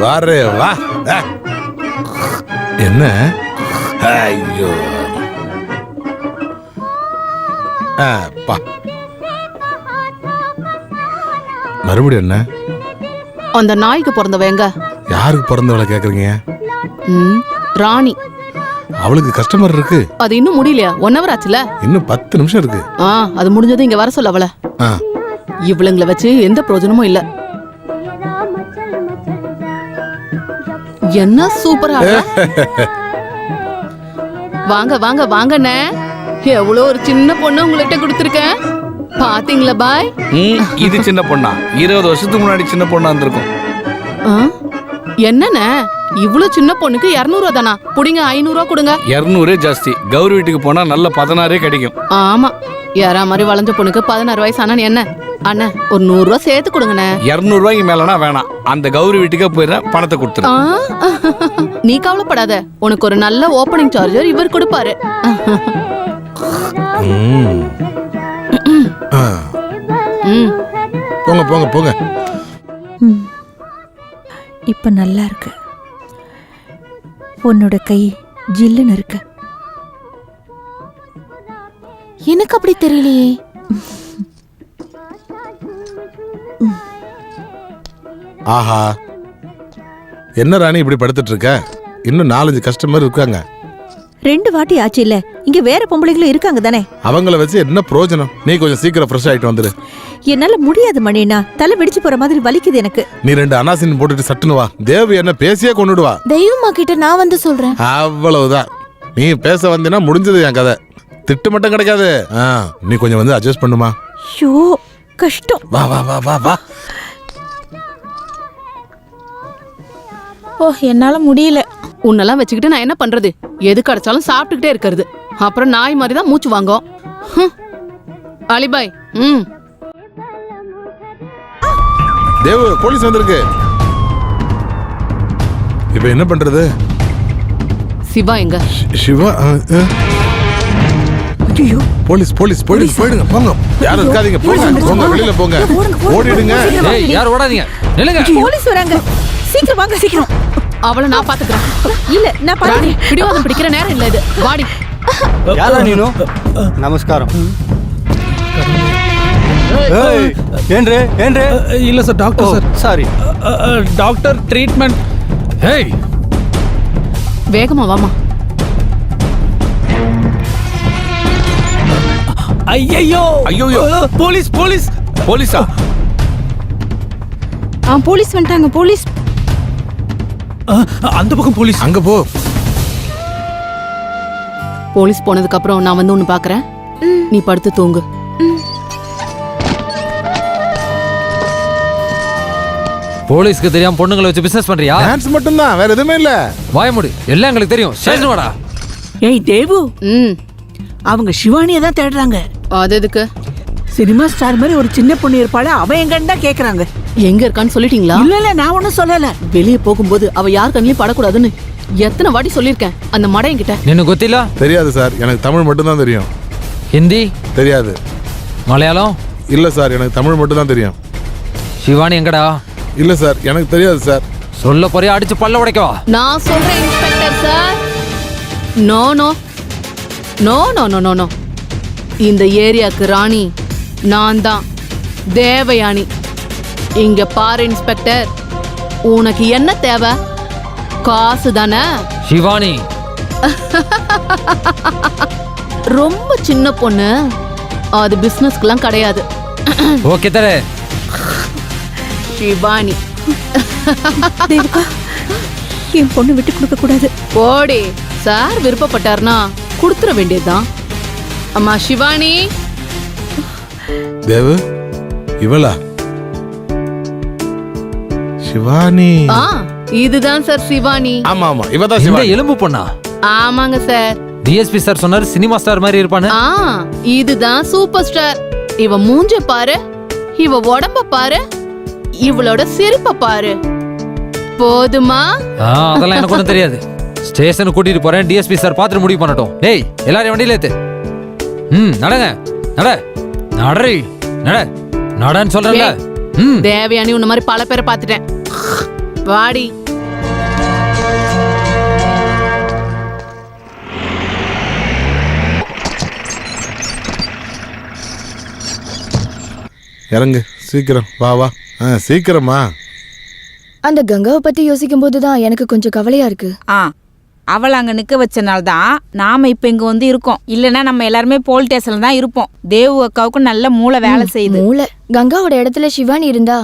வாரே வா. என்ன? ஐயோ பா. மறுபடியும் என்ன? அந்த நாய்க்கு பிறந்தவ எங்க? யாருக்கு பிறந்தவளை கேக்குறீங்க? ராணி. அவளுக்கு கஸ்டமர் இருக்கு. அது இன்னும் முடியலையா? 1 hour ஆச்சுல. இன்னும் 10 நிமிஷம் இருக்கு. அது முடிஞ்சது இங்க வர சொல்ல அவள. இவளுங்களை வச்சு எந்த பிரயோஜனமும் இல்ல. என்ன சூப்பரா. வாங்க வாங்க வாங்கண்ணே. எவ்வளவு ஒரு சின்ன பொண்ணு உங்கள்கிட்ட கொடுத்துருக்கேன். பாத்தீங்களா பாய்? இது சின்ன பொண்ணா? 20 வருஷத்துக்கு முன்னாடி சின்ன பொண்ணா இருந்திருக்கும். என்னண்ணே இவ்வளவு சின்ன பொண்ணுக்கு 200 ரூபா தானா? புடிங்க 500 ரூபா கொடுங்க. 200 ஜாஸ்தி. கௌரி வீட்டுக்கு போனா நல்ல 16 கிடைக்கும். ஆமா, யாரா மாதிரி வளைஞ்ச பொண்ணுக்கு 16 வயசு ஆனா என்ன? அண்ணா ஒரு 100 ரூபா சேர்த்து கொடுங்கண்ணே. 200 ரூபாய்க்கு மேலனா வேணாம். அந்த கௌரி வீட்டுக்கே போயிடுறேன், பணத்தை கொடுத்துரு. நீ கவலைப்படாத, உனக்கு ஒரு நல்ல ஓப்பனிங் சார்ஜர் இவர் கொடுப்பாரு. போங்க போங்க போங்க. இப்ப நல்லா இருக்கு. உன்னோட கை ஜில்லுன்னு இருக்கு. எனக்கு அப்படி தெரியலையே. ஆஹா, என்ன ராணி இப்படி படுத்துட்டு இருக்க? இன்னும் 4-5 கஸ்டமர் இருக்காங்க. 2 வாட்டி ஆச்சு இல்ல? இங்க வேற பொம்பளைங்களும் இருக்காங்க தானே? அவங்கள வச்சு என்ன பிரயோஜனம்? நீ கொஞ்சம் சீக்கிரம் ஃப்ரெஷ் ஆயிட்டு வந்துரு. என்னால முடியாது மணினா, தலை வெடிச்சு போற மாதிரி வலிக்குது எனக்கு. நீ 2 அனாசின் போட்டுட்டு சட்டுன்னு வா. தேவி என்ன பேசியே கொண்டுடுவா. தெய்வமா கிட்ட நான் வந்து சொல்றேன். அவ்வளவுதான். நீ பேச வந்தினா முடிஞ்சது என் கதை. திட்டு மட்டும் கிடைக்காது. நீ கொஞ்சம் வந்து அட்ஜஸ்ட் பண்ணுமா. ஷோ கஷ்டம். வா வா வா வா வா. ஓ, என்னால முடியல. உன்னெல்லாம் வச்சுக்கிட்டு நான் என்ன பண்றது? எது கிடைச்சாலும் சாப்பிட்டுக்கிட்டே இருக்கிறது. அப்புறம் நாய் மாதிரி தான் மூச்சு வாங்கும். அலிபாய். தேவு, போலீஸ் வந்திருக்கு. இப்ப என்ன பண்றது? சிவா எங்க? சிவா ஐயோ, போலீஸ் போலீஸ் போலீஸ் போயிடுங்க. போங்க, யாரும் இருக்காதீங்க. போங்க போங்க, வெளியில போங்க. ஓடிடுங்க. ஏய், யார் ஓடாதீங்க, நில்லுங்க. போலீஸ் வராங்க. சீக்கிரம் வாங்க, சீக்கிரம். அவளை நான் பாத்துக்கிறேன். இல்ல, நான் பாத்துக்கிறேன். பிடிவாதம் பிடிக்கிற நேரம் இல்ல இது. வாடி. யாரா நீனு? நமஸ்காரம். ஏன்ரே ஏன்ரே? இல்ல sir, doctor sir. Sorry doctor treatment. ஏய், வேகமா வாமா. ஐயோ ஐயோ, போலீஸ் போலீஸ் போலீஸா? போலீஸ் வந்துட்டாங்க. போலீஸ் அந்த பக்கம் போலீஸ். அங்க போ. போலீஸ் போனதுக்கு அப்புறம் நான் வந்து உன்னை பாக்குறேன். நீ படுத்து தூங்கு. போலீஸ்க்கு தெரியாம பொண்ணுங்களை வச்சு பிசினஸ் பண்றியா? டான்ஸ் மட்டும் தான், வேற எதுவுமே இல்ல. வாய மூடு, எல்லாம் எங்களுக்கு தெரியும். ஸ்டேஷன் வாடா. ஏய் தேவு, அவங்க சிவானியை தான் தேடுறாங்க. அது எதுக்கு? சினிமா ஸ்டார் மாதிரி ஒரு சின்ன பொண்ணு இருப்பாள, அவ எங்கன்னு தான் கேக்குறாங்க. எங்க இருக்கான்னு சொல்லிட்டீங்களா? இல்ல இல்ல, நான் ஒண்ணும் சொல்லல. வெளியே போகும்போது அவ யார் கண்ணிலையும் படக்கூடாதுன்னு எத்தனை வாட்டி சொல்லிருக்கேன் அந்த மடையன் கிட்ட. நின்னு கொத்தில? தெரியாது சார், எனக்கு தமிழ் மட்டும் தான் தெரியும். ஹிந்தி தெரியாது. மலையாளம்? இல்ல சார், எனக்கு தமிழ் மட்டும் தான் தெரியும். சிவானி எங்கடா? இல்ல சார், எனக்கு தெரியாது சார். சொல்ல போறியா அடிச்சு பல்ல உடைக்கவா? நான் சொல்றேன் inspector sir. No no no no no no no. இந்த ஏரியாக்கு ராணி நான் தான், தேவயானி. இங்க பாரு இன்ஸ்பெக்டர், உனக்கு என்ன தேவை? காசு தானே? சிவானி ரொம்ப சின்ன பொண்ணு, அது பிசினஸ்க்குலாம் கிடையாது. ஓகே தரே. சிவானி. தேவிகா, என் பொண்ணு விட்டு கொடுக்க கூடாது. போடி. சார் விருப்பப்பட்டார்னா கொடுத்துட வேண்டியதுதான். அம்மா சிவானி. தேவு, இவளா? சிவானி. இதுதான் சார் சிவானி. ஆமா ஆமா, இவதான் இந்த சிவானி. எலும்பு பொண்ணா? ஆமாங்க சார். டிஎஸ்பி சார் சொன்னாரு சினிமா ஸ்டார் மாதிரி இருப்பானு. இதுதான் சூப்பர் ஸ்டார். இவ மூஞ்ச பாரு, இவ உடம்ப பாரு, இவளோட சிரிப்ப பாரு. போதுமா? அதெல்லாம் எனக்கு ஒன்றும் தெரியாது. ஸ்டேஷனுக்கு கூட்டிட்டு போறேன், டிஎஸ்பி சார் பார்த்துட்டு முடிவு பண்ணட்டும். டேய், எல்லாரும் வண்டியில ஏத்து. நடங்க, நட நடரி, நட நடன்னு சொல்றேன்ல. தேவயானி உன்ன மாதிரி பல பேரை பார்த்துட்டேன். வாடி. இறங்கு சீக்கிரம் வா வா சீக்கிரமா. அந்த கங்காவை பத்தி யோசிக்கும் போதுதான் எனக்கு கொஞ்சம் கவலையா இருக்கு. அவளை அங்க நிக்க வச்சனால்தான் நாம இப்ப இங்க வந்து இருக்கோம். இல்லனா நம்ம எல்லாருமே போலீஸ் ஸ்டேஷன்ல தான் இருப்போம். தேவு அக்காவுக்கு நல்ல மூளை வேலை செய்யுது. மூளை கங்காவோட இடத்துல சிவானி இருந்தா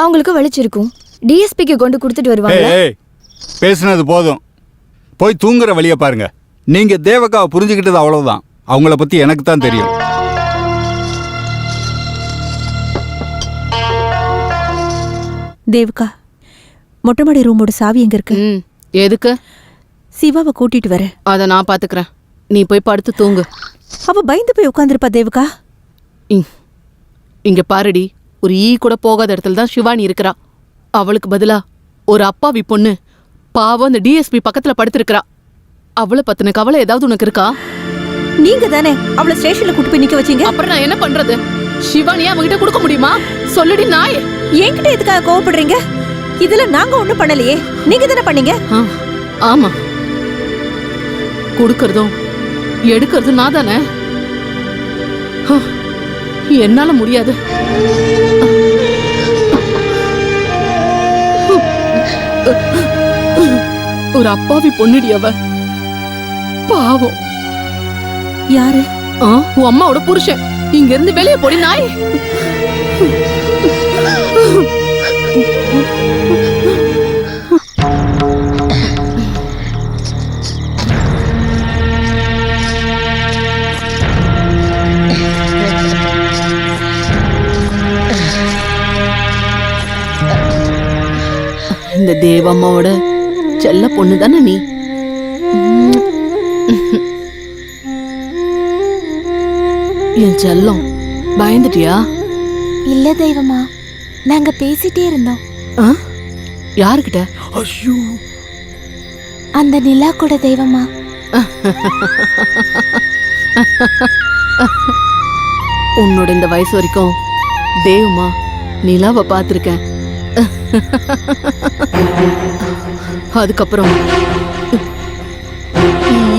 அவங்களுக்கு வலிச்சிருக்கும். டிஎஸ்பிக்கு கொண்டு கொடுத்துட்டு வருவாங்க. பேசுனது போதும், போய் தூங்குற வழிய பாருங்க. நீங்க தேவக்காவை புரிஞ்சுக்கிட்டது அவ்வளவுதான். அவங்கள பத்தி எனக்கு தான் தெரியும். தேவிகா, மொட்டை மாடி ரூமோட சாவி எங்க இருக்கு? எதுக்கு? சிவாவை கூட்டிட்டு வர. அத நான் பாத்துக்கிறேன், நீ போய் படுத்து தூங்கு. அவ பயந்து போய் உட்காந்துருப்பா தேவிகா. இங்க பாருடி, ஒரு ஈ கூட போகாத இடத்துல தான் சிவானி இருக்கிறா. அவளுக்கு பதிலா ஒரு அப்பாவி பொண்ணு பாவம் அந்த டிஎஸ்பி பக்கத்துல படுத்திருக்கிறா. அவளை பத்தின கவலை ஏதாவது உனக்கு இருக்கா? நீங்க தானே அவளை ஸ்டேஷன்ல கூட்டி போய் நிக்க வச்சீங்க. அப்புறம் நான் என்ன பண்றது? சிவானியா அவங்கிட்ட கொடுக்க முடியுமா? சொல்லுடி நாயே. என்கிட்ட எதுக்காக கோவப்படுறீங்க? இதுல நாங்க ஒண்ணும் பண்ணலையே, நீங்க தானே பண்ணீங்க. ஆமா, கொடுக்கறதும் எடுக்கிறதும் நான் தானே. என்னால முடியாது. ஒரு அப்பாவி பொண்ணுடி அவ, பாவம். யாரு? உன் அம்மாவோட புருஷன். இங்க இருந்து வெளியே போடி நாய். இந்த தேவம்மாவோட செல்ல பொண்ணு தானே நீ? என் செல்லம், பயந்துட்டியா? இல்ல தெய்வமா, நாங்க பேசிட்டே இருந்தோம். யாருக்கிட்ட? அந்த நிலா கூட தெய்வமா. உன்னோட இந்த வயசு வரைக்கும் தேவமா நிலாவை பார்த்திருக்கேன். அதுக்கப்புறம்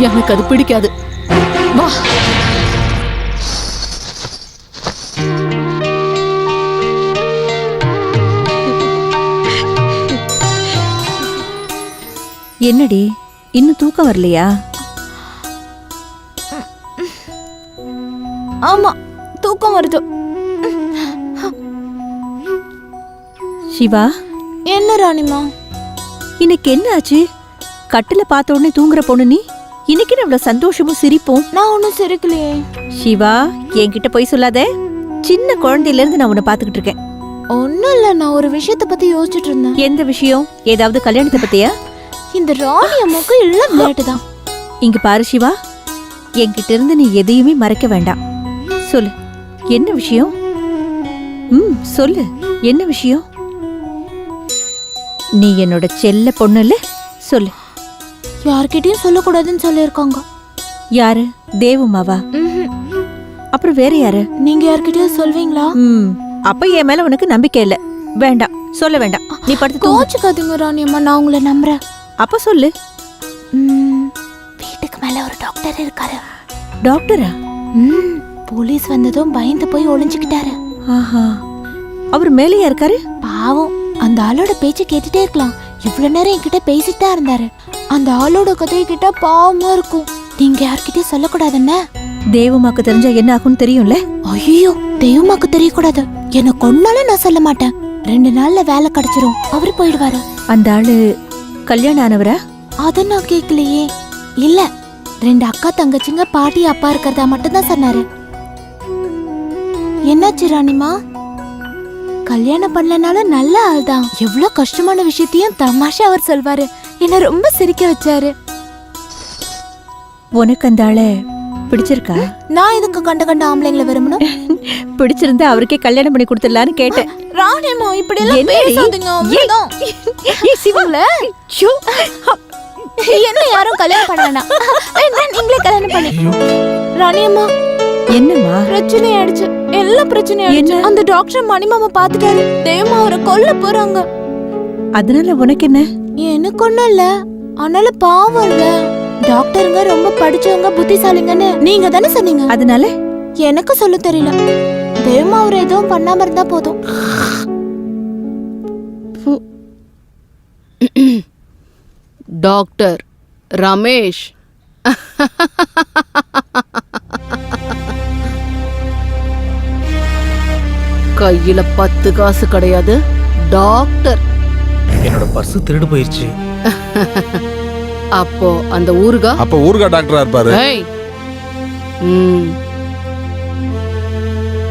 எனக்கு அது பிடிக்காது. வா. என்னடி, இன்னும் தூக்கம் வரலையா? ஆமா, தூக்கம் வருது. சிவா, என்ன ராணிமா? இன்னைக்கு என்ன ஆச்சு? கட்டில பார்த்த உடனே தூங்குற பொண்ணு நீ. இன்னைக்கு அவ்வளவு சந்தோஷமும் சிரிப்போம். நான் ஒன்னும் சிரிக்கலையே. சிவா, என்கிட்ட போய் சொல்லாத. சின்ன குழந்தையில இருந்து நான் உன்னை பாத்துக்கிட்டு இருக்கேன். ஒன்னும் இல்ல, நான் ஒரு விஷயத்த பத்தி யோசிச்சுட்டு இருந்தேன். எந்த விஷயம்? ஏதாவது கல்யாணத்தை பத்தியா? இந்த ராணி அம்மாக்கு இல்ல விளையாட்டு தான். இங்க பாரு சிவா, என்கிட்ட இருந்து நீ எதையுமே மறைக்க வேண்டாம். சொல்லு, என்ன விஷயம்? சொல்லு, என்ன விஷயம்? நீ என்னோட செல்ல பொண்ணு இல்ல? சொல்லு. யார்கிட்டயும் சொல்லக்கூடாதுன்னு சொல்லியிருக்காங்க. யாரு? தேவுமாவா? அப்புறம் வேற யாரு? நீங்க யார்கிட்டயும் சொல்வீங்களா? அப்ப என் மேல உனக்கு நம்பிக்கை இல்ல. வேண்டாம், சொல்ல வேண்டாம். நீ படுத்து கோச்சுக்காதீங்க ராணி அம்மா, நான் உங்களை நம்புறேன். அப்ப சொல்லு. வீட்டுக்கு மேல ஒரு டாக்டர் இருக்காரு. டாக்டரா? போலீஸ் வந்ததும் பயந்து போய் ஒளிஞ்சுக்கிட்டாரு. ஆஹா, அவர் மேலேயா இருக்காரு? பாவம், அந்த ஆளோட பேச்சு கேட்டுட்டே இருக்கலாம். இவ்வளவு நேரம் என்கிட்ட பேசிட்டு தான் இருந்தாரு. அந்த ஆளோட கதையை கிட்ட பாவமா இருக்கும். நீங்க யார்கிட்டயும் சொல்லக்கூடாதுன்னு. தேவமாக்கு தெரிஞ்சா என்ன ஆகும்னு தெரியும்ல? ஐயோ, தேவமாக்கு தெரியக்கூடாது. என்ன கொன்னாலும் நான் சொல்ல மாட்டேன். 2 நாள்ல வேலை கிடைச்சிரும். அவரு போயிடுவாரு. அந்த ஆளு கல்யாணம் ஆனவரா? அத நான் கேட்கலையே. இல்ல, 2 அக்கா தங்கச்சிங்க பாட்டி அப்பா இருக்கிறதா மட்டும் தான் சொன்னாரு. என்னாச்சு ராணிமா? கல்யாணம் பண்ணலனாலும் நல்ல ஆள் தான். எவ்வளவு கஷ்டமான விஷயத்தையும் தமாஷா அவர் சொல்வாரு. என்ன ரொம்ப சிரிக்க வச்சாரு. உனக்கு அந்த ஆளை பிடிச்சிருக்கா? நான் இதுக்கு கண்ட கண்ட ஆம்பளைங்களை விரும்பணும். பிடிச்சிருந்தா அவருக்கே கல்யாணம் பண்ணி கொடுத்துடலான்னு கேட்டேன். ராணிமா, இப்படி எல்லாம் பேசாதீங்க. என்ன யாரும் கல்யாணம் பண்ண வேண்டாம். நீங்களே கல்யாணம் பண்ணி. ராணியம்மா, என்னம்மா பிரச்சனை ஆயிடுச்சு. எல்லா பிரச்சனையும் ஆயிடுச்சு. அந்த டாக்டர் மணிமாமா பாத்துட்டாரு. தெய்வமா அவரை கொல்ல போறாங்க. அதனால உனக்கு என்ன? எனக்கு ஒண்ணும் இல்ல, ஆனாலும் பாவம் இல்ல. டாக்டருங்க ரொம்ப படிச்சவங்க, புத்திசாலிங்கன்னு நீங்க தானே சொன்னீங்க. அதனால எனக்கு சொல்ல தெரியல. தேவமா அவர் எதுவும் பண்ணாம இருந்தா போதும். டாக்டர் ரமேஷ். கையில 10 காசு கிடையாது. டாக்டர். என்னோட பர்ஸ் திருடு போயிருச்சு. அப்போ அந்த ஊருகா அப்ப ஊர்கா டாக்டரா இருப்பாரு. ஏய்.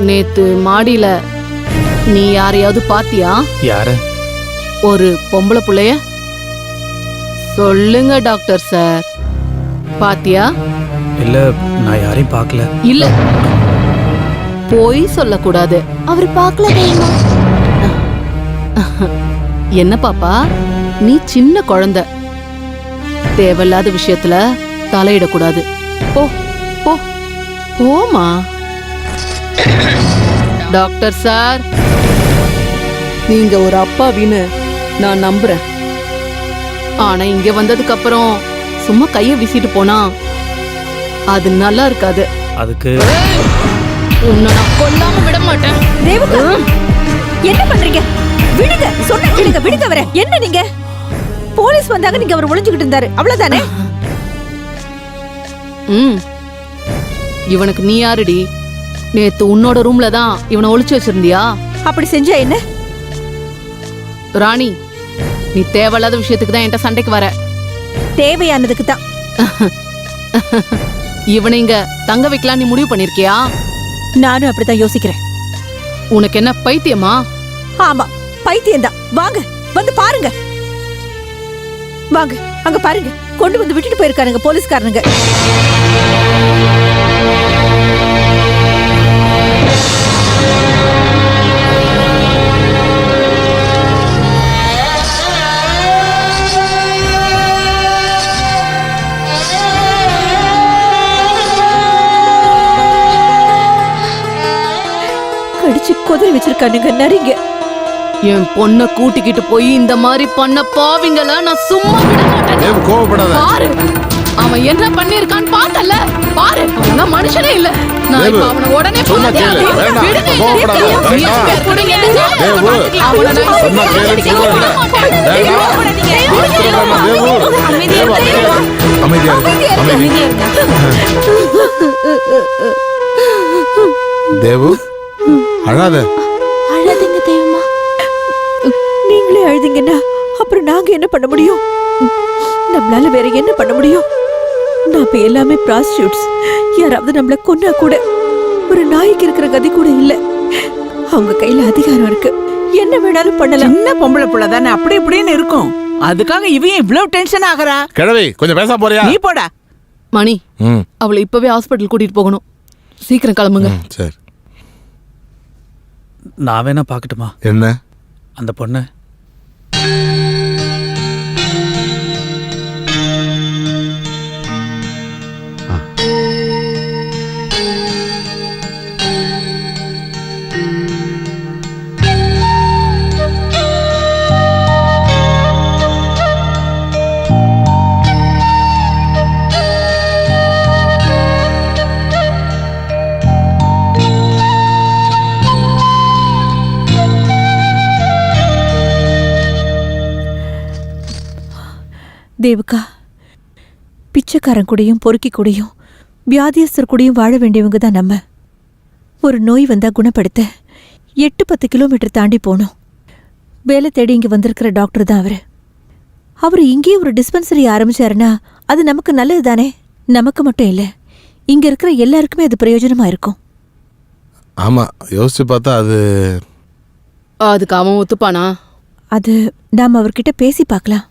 நேத்து மாடியில நீ யாரையாவது பாத்தியா? யார? ஒரு பொம்பளை புள்ளைய. சொல்லுங்க டாக்டர் சார், பாத்தியா? இல்ல, நான் யாரையும் பார்க்கல. இல்ல, போய் சொல்லக்கூடாது. அவர் பார்க்கல தேவமா. என்ன பாப்பா, நீ சின்ன குழந்தை, தேவையில்லாத விஷயத்துல தலையிடக்கூடாது. போ போ போமா. டாக்டர் சார், நீங்க ஒரு அப்பாவின்னு நான் நம்புறேன். ஆனா இங்க வந்ததுக்கு அப்புறம் சும்மா கைய வீசிட்டு போனா அது நல்லா இருக்காது. அதுக்கு உன்னை நான் கொல்லாம விட மாட்டேன். தேவகா, என்ன பண்றீங்க? விடுங்க, சொன்ன கேளுங்க, விடுங்க அவரை. என்ன நீங்க? போலீஸ் வந்தாங்க, நீங்க அவர் ஒளிஞ்சுக்கிட்டு இருந்தாரு, அவ்வளவுதானே? இவனுக்கு நீ யாருடி? நேத்து உன்னோட ரூம்ல தான் இவனை ஒளிச்சு வச்சிருந்தியா? அப்படி செஞ்சா என்ன? ராணி, நீ தேவையில்லாத விஷயத்துக்கு தான் என்கிட்ட சண்டைக்கு வர. தேவையானதுக்கு தான். இவனை இங்க தங்க வைக்கலாம் நீ முடிவு பண்ணிருக்கியா? நானும் அப்படித்தான் யோசிக்கிறேன். உனக்கு என்ன பைத்தியமா? ஆமா, பைத்தியம்தான். வாங்க, வந்து பாருங்க. வாங்க, அங்க பாருங்க, கொண்டு வந்து விட்டுட்டு போயிருக்கானுங்க போலீஸ்காரனுங்க. கடிச்சு கொதறி வச்சிருக்கானுங்க நரிங்க. என் பொண்ண கூட்டிக்கிட்டு போய் இந்த மாதிரி பண்ண பாவிங்கள நான் சும்மா விட மாட்டேன். தேவ், கோவப்படாத. பாரு, அவன் என்ன பண்ணிருக்கான்னு பார்த்தல. பாரு, அவன் மனுஷனே இல்ல. நான் தேவ், இப்ப அவனை உடனே சொன்னா கொல்ல கேளு. வேண்டாம், விடுங்க. கோவப்படாத. வேண்டாம். தேவ், அவனை நான் சொன்னா கேளு, சொல்லுவேன். வேண்டாம். அமைதியா இரு. அமைதி. தேவு, அழாத. அழாதீங்க தேவமா. நீங்களே அழுதிங்கன்னா அப்புறம் நாங்க என்ன பண்ண முடியும்? நம்மளால வேற என்ன பண்ண முடியும்? நாம எல்லாமே ப்ராஸ்டியூட்ஸ். யாராவது நம்மள கொன்னா கூட ஒரு நாய்க்கு இருக்கிற கதி கூட இல்ல. அவங்க கையில அதிகாரம் இருக்கு, என்ன வேணாலும் பண்ணலாம். சின்ன பொம்பளை புள்ள தானே, அப்படி இப்படின்னு இருக்கும். அதுக்காக இவன் இவ்வளவு டென்ஷன் ஆகுறா? கிழவி, கொஞ்சம் பேச போறியா? நீ போடா. மணி, ம், அவளை இப்பவே ஹாஸ்பிட்டல் கூட்டிட்டு போகணும். சீக்கிரம் கிளம்புங்க. சரி. நான் வேணா பார்க்கட்டுமா என்ன? அந்த பொண்ணு? தேவகா, பிச்சைக்காரன் கூடயும் பொறுக்கி கூடயும் வியாதியஸ்தர் கூடயும் வாழ வேண்டியவங்க தான் நம்ம. ஒரு நோய் வந்தா குணப்படுத்த 8-10 கிலோமீட்டர் தாண்டி போனோம். வேலை தேடி இங்க வந்திருக்கிற டாக்டர் தான் அவரு இங்கேயே ஒரு டிஸ்பென்சரி ஆரம்பிச்சாருன்னா அது நமக்கு நல்லது தானே? நமக்கு மட்டும் இல்ல, இங்க இருக்கிற எல்லாருக்குமே அது பிரயோஜனமா இருக்கும். ஆமா, யோசிச்சு பார்த்தா அதுக்கு அவன் ஒத்துப்பானா? அது நாம அவர்கிட்ட பேசி பார்க்கலாம்.